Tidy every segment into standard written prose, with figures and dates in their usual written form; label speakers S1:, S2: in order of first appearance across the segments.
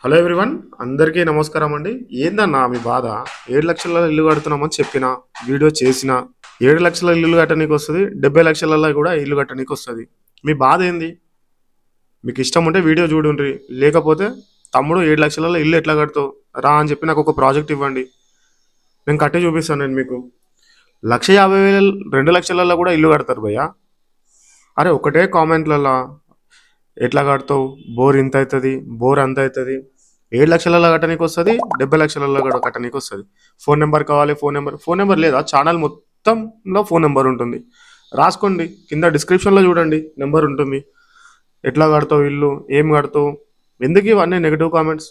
S1: Hello everyone, అందరికీ నమస్కారం అండి. ఏందన్నా మీ బాధ? 7 లక్షల ఇల్లు కడుతున్నామని చెప్పిన వీడియో చేసిన 7 లక్షల ఇల్లు కట్టనీకి వస్తుంది, 70 లక్షలలో కూడా ఇల్లు కట్టనీకి వస్తుంది. మీ బాధ ఏంది? మీకు ఇష్టం ఉంటే వీడియో చూడండి, లేకపోతే తమ్ముడు 7 లక్షలలో ఇల్లు ఎట్లా కడతావు రా అని చెప్పి నాకు ఒక ప్రాజెక్ట్ ఇవ్వండి, నేను కట్టి చూపిస్తాను. నేను మీకు 1,50,000 2 లక్షలలో కూడా ఇల్లు కడతారు భయ్యా. అరే ఒకటే కామెంట్లలో ఎట్లా కడతావు, బోర్ ఇంత అవుతుంది, బోర్ అంత అవుతుంది, 7 లక్షలలో కట్టనీకి వస్తుంది, 70 లక్షలలో కూడా కట్టనీకి వస్తుంది. ఫోన్ నెంబర్ కావాలి, ఫోన్ నెంబర్ లేదా? ఛానల్ మొత్తంలో ఫోన్ నెంబర్ ఉంటుంది, రాసుకోండి, కింద డిస్క్రిప్షన్లో చూడండి, నెంబర్ ఉంటుంది. ఎట్లా కడతావు ఇల్లు, ఏం కడతావు, ఎందుకు ఇవన్నీ నెగిటివ్ కామెంట్స్?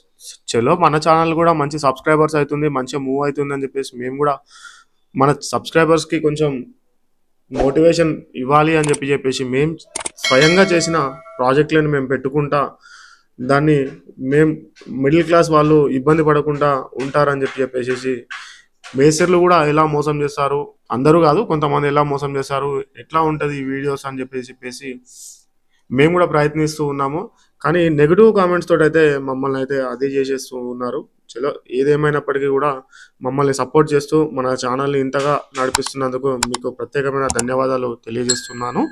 S1: చలో మన ఛానల్ కూడా మంచి సబ్స్క్రైబర్స్ అవుతుంది, మంచిగా మూవ్ అవుతుంది అని చెప్పేసి మేము కూడా మన సబ్స్క్రైబర్స్కి కొంచెం మోటివేషన్ ఇవ్వాలి అని చెప్పేసి మేము స్వయంగా చేసిన ప్రాజెక్టులను మేము పెట్టుకుంటా, దాన్ని మేము మిడిల్ క్లాస్ వాళ్ళు ఇబ్బంది పడకుండా ఉంటారని చెప్పేసి మేస్త్రీలు కూడా ఎలా మోసం చేస్తారు, అందరూ కాదు కొంతమంది ఎలా మోసం చేస్తారు, ఎట్లా ఉంటుంది ఈ వీడియోస్ అని చెప్పేసి మేము కూడా ప్రయత్నిస్తూ ఉన్నాము. కానీ నెగిటివ్ కామెంట్స్ తోటి అయితే మమ్మల్ని అయితే అదే చేసేస్తూ ఉన్నారు. చలో ఏదేమైనప్పటికీ కూడా మమ్మల్ని సపోర్ట్ చేస్తూ మన ఛానల్ని ఇంతగా నడిపిస్తున్నందుకు మీకు ప్రత్యేకమైన ధన్యవాదాలు తెలియజేస్తున్నాను.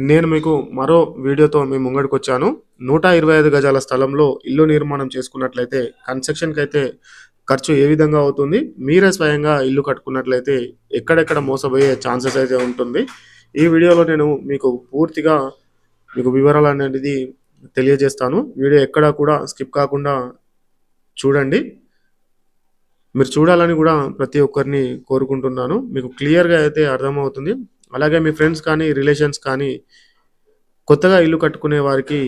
S1: నేను మీకు మరో వీడియోతో మీ ముంగడికి వచ్చాను. 125 గజాల స్థలంలో ఇల్లు నిర్మాణం చేసుకున్నట్లయితే కన్స్ట్రక్షన్కి అయితే ఖర్చు ఏ విధంగా అవుతుంది, మీరే స్వయంగా ఇల్లు కట్టుకున్నట్లయితే ఎక్కడెక్కడ మోసపోయే ఛాన్సెస్ అయితే ఉంటుంది. ఈ వీడియోలో నేను మీకు పూర్తిగా మీకు వివరాలు అనేది తెలియజేస్తాను. వీడియో ఎక్కడా కూడా స్కిప్ కాకుండా చూడండి. మీరు చూడాలని కూడా ప్రతి ఒక్కరిని కోరుకుంటున్నాను. మీకు క్లియర్గా అయితే అర్థమవుతుంది. అలాగే మీ ఫ్రెండ్స్ కానీ రిలేషన్స్ కానీ కొత్తగా ఇల్లు కట్టుకునే వారికి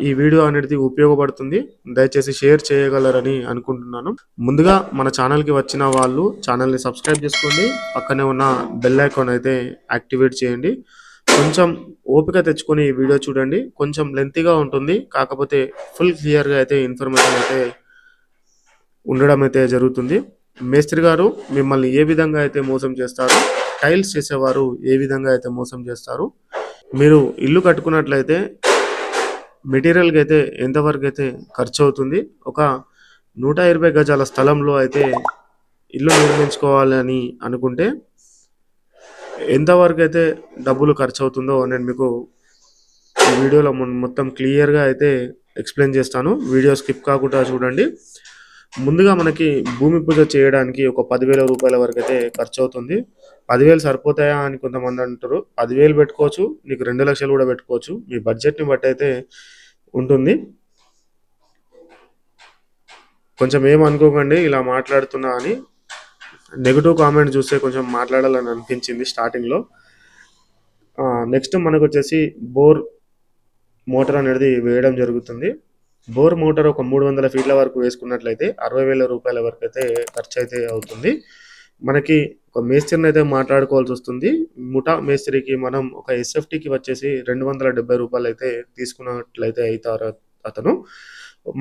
S1: ఈ వీడియో అనేది ఉపయోగపడుతుంది. దయచేసి షేర్ చేయగలరని అనుకుంటున్నాను. ముందుగా మన ఛానల్కి వచ్చిన వాళ్ళు ఛానల్ని సబ్స్క్రైబ్ చేసుకోండి, పక్కనే ఉన్న బెల్ ఐకాన్ అయితే యాక్టివేట్ చేయండి. కొంచెం ఓపిక తెచ్చుకొని ఈ వీడియో చూడండి. కొంచెం లెంతీగా ఉంటుంది, కాకపోతే ఫుల్ క్లియర్గా అయితే ఇన్ఫర్మేషన్ అయితే ఉండడం అయితే జరుగుతుంది. మేస్త్రి గారు మిమ్మల్ని ఏ విధంగా అయితే మోసం చేస్తారు, టైల్స్ చేసేవారు ఏ విధంగా అయితే మోసం చేస్తారు, మీరు ఇల్లు కట్టుకున్నట్లయితే మెటీరియల్కి అయితే ఎంతవరకు అయితే ఖర్చు అవుతుంది, ఒక 120 గజాల స్థలంలో అయితే ఇల్లు నిర్మించుకోవాలని అనుకుంటే ఎంతవరకు అయితే డబ్బులు ఖర్చు అవుతుందో నేను మీకు ఈ వీడియోలో మొత్తం క్లియర్గా అయితే ఎక్స్ప్లెయిన్ చేస్తాను. వీడియో స్కిప్ కాకుండా చూడండి. ముందుగా మనకి భూమి పూజ చేయడానికి ఒక 10,000 రూపాయల వరకు అయితే ఖర్చు అవుతుంది. 10,000 సరిపోతాయా అని కొంతమంది అంటారు. 10,000 పెట్టుకోవచ్చు, నీకు 2 లక్షలు కూడా పెట్టుకోవచ్చు, మీ బడ్జెట్ని బట్టి అయితే ఉంటుంది. కొంచెం ఏమనుకోకండి ఇలా మాట్లాడుతున్నా అని, నెగిటివ్ కామెంట్ చూస్తే కొంచెం మాట్లాడాలని అనిపించింది స్టార్టింగ్లో. నెక్స్ట్ మనకు వచ్చేసి బోర్ మోటార్ అనేది వేయడం జరుగుతుంది. బోర్ మోటార్ ఒక 300 ఫీట్ల వరకు వేసుకున్నట్లయితే 60,000 రూపాయల వరకు అయితే ఖర్చు అయితే అవుతుంది. మనకి ఒక మేస్త్రిని అయితే మాట్లాడుకోవాల్సి వస్తుంది. ముఠా మేస్త్రికి మనం ఒక ఎస్ఎఫ్టీకి వచ్చేసి 270 రూపాయలు అయితే తీసుకున్నట్లయితే అవుతారు అతను.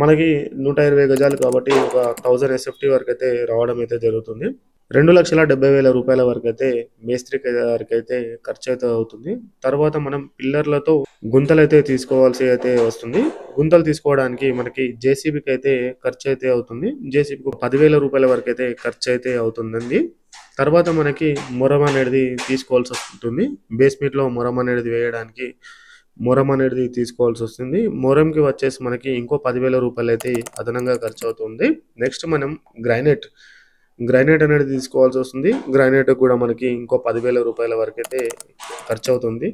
S1: మనకి 120 గజాలు కాబట్టి ఒక 1000 ఎస్ఎఫ్టీ వరకు అయితే రావడం అయితే జరుగుతుంది. 2,70,000 రూపాయల వరకు అయితే మేస్త్రి గారికి అయితే ఖర్చు అయితే అవుతుంది. తర్వాత మనం పిల్లర్లతో గుంతలు అయితే తీసుకోవాల్సి అయితే వస్తుంది. గుంతలు తీసుకోవడానికి మనకి జేసీబీకి అయితే ఖర్చు అయితే అవుతుంది. జేసీబీకి 10,000 రూపాయల వరకు అయితే ఖర్చు అయితే అవుతుందండి. తర్వాత మనకి మొరం అనేది తీసుకోవాల్సి వస్తుంది. బేస్మెంట్లో మొరం అనేది వేయడానికి మొరం అనేది తీసుకోవాల్సి వస్తుంది. మొరంకి వచ్చేసి మనకి ఇంకో 10,000 రూపాయలు అయితే అదనంగా ఖర్చు అవుతుంది. నెక్స్ట్ మనం గ్రైనేట్ అనేది తీసుకోవాల్సి వస్తుంది. గ్రైనేట్ కూడా మనకి ఇంకో 10,000 రూపాయల వరకు అయితే ఖర్చు అవుతుంది.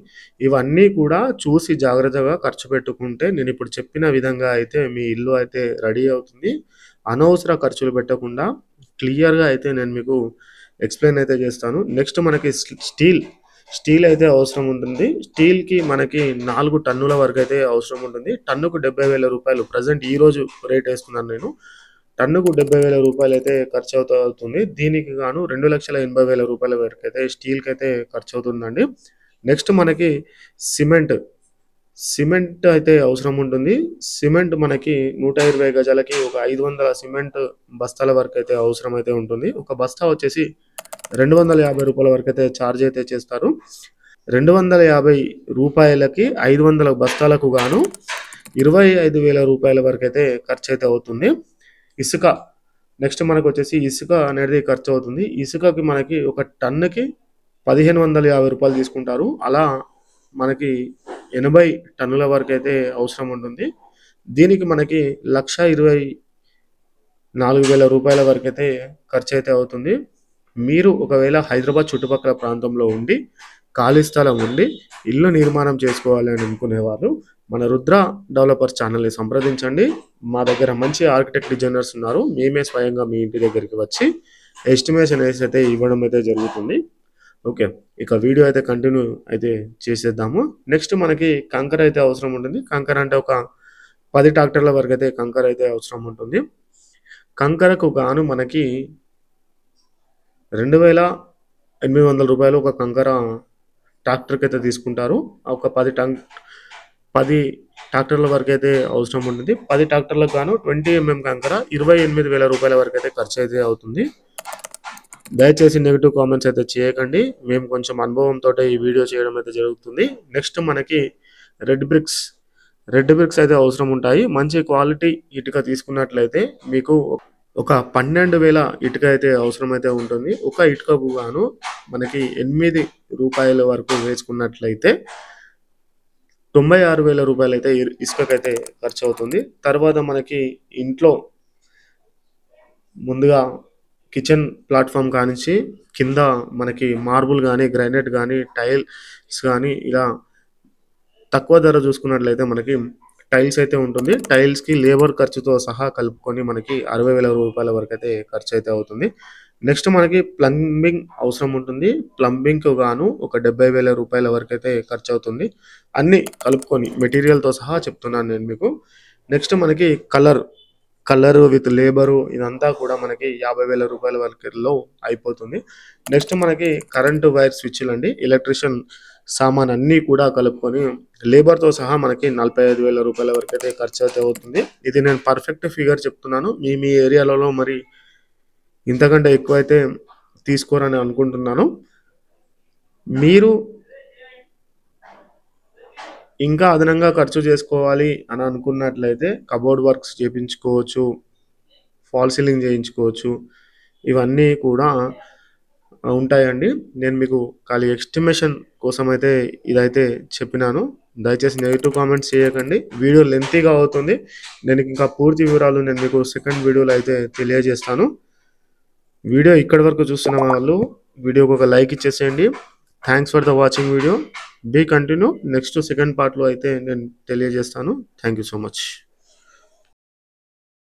S1: ఇవన్నీ కూడా చూసి జాగ్రత్తగా ఖర్చు పెట్టుకుంటే నేను ఇప్పుడు చెప్పిన విధంగా అయితే మీ ఇల్లు అయితే రెడీ అవుతుంది. అనవసర ఖర్చులు పెట్టకుండా క్లియర్గా అయితే నేను మీకు ఎక్స్ప్లెయిన్ అయితే చేస్తాను. నెక్స్ట్ మనకి స్టీల్ అయితే అవసరం ఉంటుంది. స్టీల్కి మనకి 4 టన్నుల వరకు అయితే అవసరం ఉంటుంది. టన్నుకు 70,000 రూపాయలు ప్రజెంట్ ఈరోజు రేట్ వేస్తున్నాను నేను. టన్నుకు 70,000 రూపాయలు అయితే ఖర్చు అవుతుంది. దీనికి గాను 2,80,000 రూపాయల వరకు అయితే స్టీల్కి అయితే ఖర్చు అవుతుందండి. నెక్స్ట్ మనకి సిమెంట్ అయితే అవసరం ఉంటుంది. సిమెంట్ మనకి 120 గజాలకి ఒక 500 సిమెంట్ బస్తాల వరకు అయితే అవసరం అయితే ఉంటుంది. ఒక బస్తా వచ్చేసి 250 రూపాయల వరకు అయితే ఛార్జ్ అయితే చేస్తారు. 250 రూపాయలకి 500 బస్తాలకు గాను 25,000 రూపాయల వరకు అయితే ఖర్చు అయితే అవుతుంది. ఇసుక నెక్స్ట్ మనకు వచ్చేసి ఇసుక అనేది ఖర్చు అవుతుంది. ఇసుకకి మనకి ఒక టన్నుకి 1550 రూపాయలు తీసుకుంటారు. అలా మనకి 80 టన్నుల వరకు అయితే అవసరం ఉంటుంది. దీనికి మనకి 1,24,000 రూపాయల వరకు అయితే ఖర్చు అయితే అవుతుంది. మీరు ఒకవేళ హైదరాబాద్ చుట్టుపక్కల ప్రాంతంలో ఉండి ఖాళీ స్థలం ఉండి ఇల్లు నిర్మాణం చేసుకోవాలి అని అనుకునేవారు మన రుద్ర డెవలపర్స్ ఛానల్ని సంప్రదించండి. మా దగ్గర మంచి ఆర్కిటెక్ట్ డిజైనర్స్ ఉన్నారు. మేమే స్వయంగా మీ ఇంటి దగ్గరికి వచ్చి ఎస్టిమేషన్ వేసి అయితే ఇవ్వడం అయితే జరుగుతుంది. ఓకే, ఇక వీడియో అయితే కంటిన్యూ అయితే చేసేద్దాము. నెక్స్ట్ మనకి కంకర అయితే అవసరం ఉంటుంది. కంకర అంటే ఒక 10 ట్రాక్టర్ల వరకు అయితే కంకర అయితే అవసరం ఉంటుంది. కంకరకు గాను మనకి 2,800 రూపాయలు ఒక కంకర ట్రాక్టర్కి అయితే తీసుకుంటారు. ఒక 10 ట్రాక్టర్ల వరకు అయితే అవసరం ఉంటుంది. 10 ట్రాక్టర్లకు గాను 20 mm కంకర 28,000 రూపాయల వరకు అయితే ఖర్చు అయితే అవుతుంది. దయచేసి నెగిటివ్ కామెంట్స్ అయితే చేయకండి. మేము కొంచెం అనుభవంతో ఈ వీడియో చేయడం అయితే జరుగుతుంది. నెక్స్ట్ మనకి రెడ్ బ్రిక్స్ అయితే అవసరం ఉంటాయి. మంచి క్వాలిటీ ఇటుక తీసుకున్నట్లయితే మీకు ఒక 12,000 ఇటుక అయితే అవసరం అయితే ఉంటుంది. ఒక ఇటుకకు గాను మనకి 8 రూపాయల వరకు వేసుకున్నట్లయితే 96,000 రూపాయలు అయితే ఇసుకకైతే ఖర్చు అవుతుంది. తర్వాత మనకి ఇంట్లో ముందుగా కిచెన్ ప్లాట్ఫామ్ కానించి కింద మనకి మార్బుల్ కానీ గ్రానైట్ కానీ టైల్స్ కానీ ఇలా తక్కువ ధర చూసుకున్నట్లయితే మనకి టైల్స్ అయితే ఉంటుంది. టైల్స్కి లేబర్ ఖర్చుతో సహా కలుపుకొని మనకి 60,000 రూపాయల వరకు అయితే ఖర్చు అయితే అవుతుంది. నెక్స్ట్ మనకి ప్లంబింగ్ అవసరం ఉంటుంది. ప్లంబింగ్కు గాను ఒక 70,000 రూపాయల వరకు అయితే ఖర్చు అవుతుంది. అన్నీ కలుపుకొని మెటీరియల్తో సహా చెప్తున్నాను నేను మీకు. నెక్స్ట్ మనకి కలర్ విత్ లేబరు ఇదంతా కూడా మనకి 50,000 రూపాయల వరకులో అయిపోతుంది. నెక్స్ట్ మనకి కరెంటు వైర్ స్విచ్లు అండి, ఎలక్ట్రిషియన్ సామాన్ అన్నీ కూడా కలుపుకొని లేబర్తో సహా మనకి 45,000 రూపాయల వరకు అయితే ఖర్చు అయితే అవుతుంది. ఇది నేను పర్ఫెక్ట్ ఫిగర్ చెప్తున్నాను. మీ ఏరియాలలో మరి ఇంతకంటే ఎక్కువ అయితే తీసుకోరని అనుకుంటున్నాను. మీరు ఇంకా అదనంగా ఖర్చు చేసుకోవాలి అని అనుకున్నట్లయితే కబోర్డ్ వర్క్స్ చేయించుకోవచ్చు, ఫాల్ సీలింగ్ చేయించుకోవచ్చు. ఇవన్నీ కూడా ఉంటాయండి. నేను మీకు ఖాళీ ఎస్టిమేషన్ కోసం అయితే ఇదైతే చెప్పినాను. దయచేసి నెగిటివ్ కామెంట్స్ చేయకండి. వీడియో లెంతీగా అవుతుంది. నేను ఇంకా పూర్తి వివరాలు నేను మీకు సెకండ్ వీడియోలో అయితే తెలియజేస్తాను. వీడియో ఇక్కడి వరకు చూస్తున్న వాళ్ళు వీడియోకి ఒక లైక్ ఇచ్చేసేయండి. Thanks for the watching video. Be continue. Next second పార్ట్లో అయితే నేను తెలియజేస్తాను. Thank you so much.